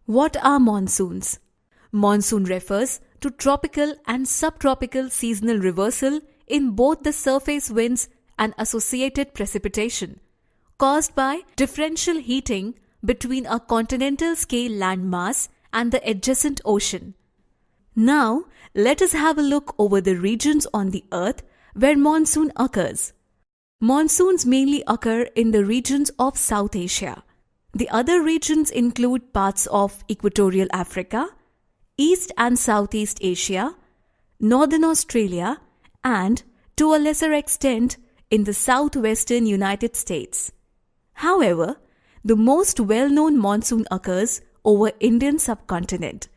What are monsoons? Monsoon refers to tropical and subtropical seasonal reversal in both the surface winds and associated precipitation, caused by differential heating between a continental scale landmass and the adjacent ocean. Now, let us have a look over the regions on the earth where monsoon occurs. Monsoons mainly occur in the regions of South Asia. The other regions include parts of Equatorial Africa, East and Southeast Asia, Northern Australia, and, to a lesser extent, in the southwestern United States. However, the most well-known monsoon occurs over Indian subcontinent.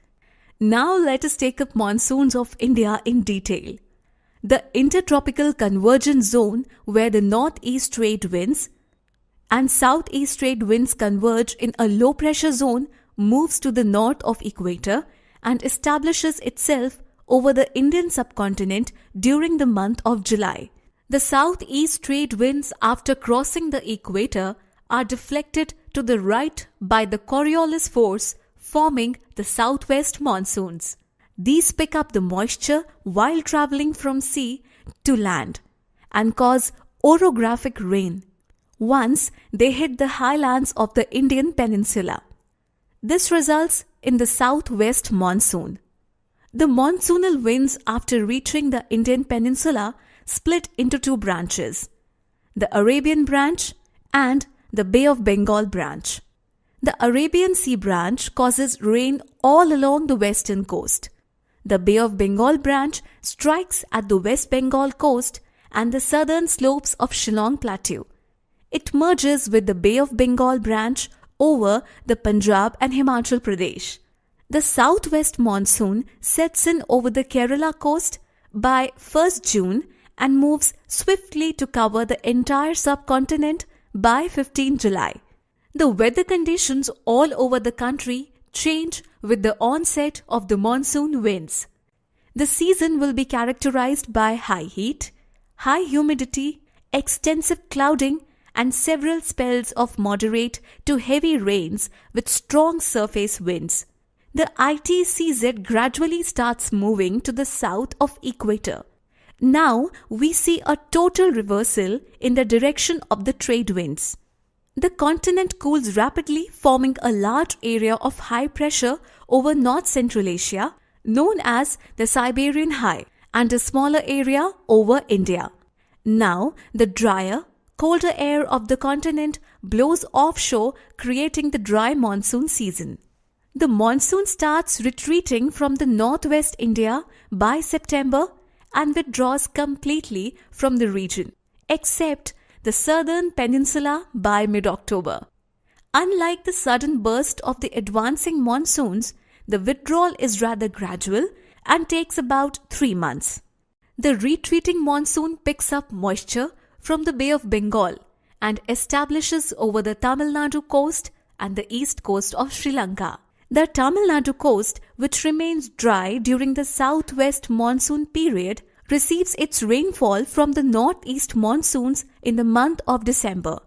Now let us take up monsoons of India in detail. The intertropical convergence zone, where the northeast trade winds and southeast trade winds converge in a low pressure zone, moves to the north of equator and establishes itself over the Indian subcontinent during the month of July. The southeast trade winds, after crossing the equator, are deflected to the right by the Coriolis force, forming the southwest monsoons. These pick up the moisture while traveling from sea to land and cause orographic rain once they hit the highlands of the Indian peninsula. This results in the southwest monsoon. The monsoonal winds, after reaching the Indian peninsula, split into two branches, the Arabian branch and the Bay of Bengal branch. The Arabian Sea branch causes rain all along the western coast. The Bay of Bengal branch strikes at the West Bengal coast and the southern slopes of Shillong Plateau. It merges with the Bay of Bengal branch over the Punjab and Himachal Pradesh. The southwest monsoon sets in over the Kerala coast by 1st June and moves swiftly to cover the entire subcontinent by 15 July. The weather conditions all over the country change with the onset of the monsoon winds. The season will be characterized by high heat, high humidity, extensive clouding, and several spells of moderate to heavy rains with strong surface winds. The ITCZ gradually starts moving to the south of equator. Now we see a total reversal in the direction of the trade winds. The continent cools rapidly, forming a large area of high pressure over North Central Asia, known as the Siberian High, and a smaller area over India. Now the drier, colder air of the continent blows offshore, creating the dry monsoon season. The monsoon starts retreating from the northwest India by September and withdraws completely from the region, except the southern peninsula by mid-October. Unlike the sudden burst of the advancing monsoons, the withdrawal is rather gradual and takes about 3 months. The retreating monsoon picks up moisture from the Bay of Bengal and establishes over the Tamil Nadu coast and the east coast of Sri Lanka. The Tamil Nadu coast, which remains dry during the southwest monsoon period, receives its rainfall from the northeast monsoons in the month of December.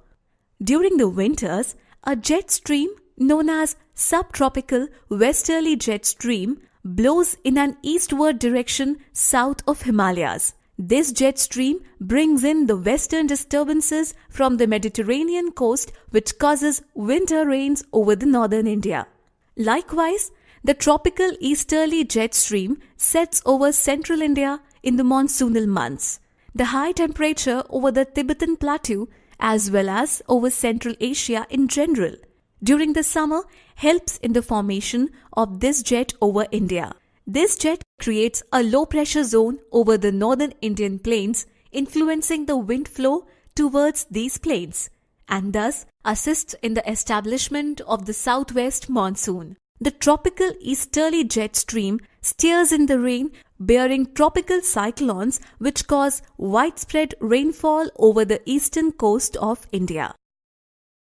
During the winters, a jet stream known as subtropical westerly jet stream blows in an eastward direction south of Himalayas. This jet stream brings in the western disturbances from the Mediterranean coast, which causes winter rains over the northern India. Likewise, the tropical easterly jet stream sets over central India in the monsoonal months. The high temperature over the Tibetan Plateau as well as over Central Asia in general during the summer helps in the formation of this jet over India. This jet creates a low pressure zone over the northern Indian plains, influencing the wind flow towards these plains, and thus assists in the establishment of the southwest monsoon. The tropical easterly jet stream steers in the rain, bearing tropical cyclones which cause widespread rainfall over the eastern coast of India.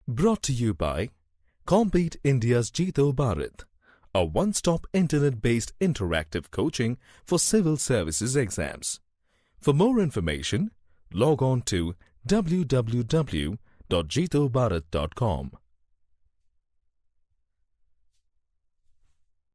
Brought to you by Compete India's Jeeto Bharat, a one-stop internet-based interactive coaching for civil services exams. For more information, log on to www.jeetobharat.com.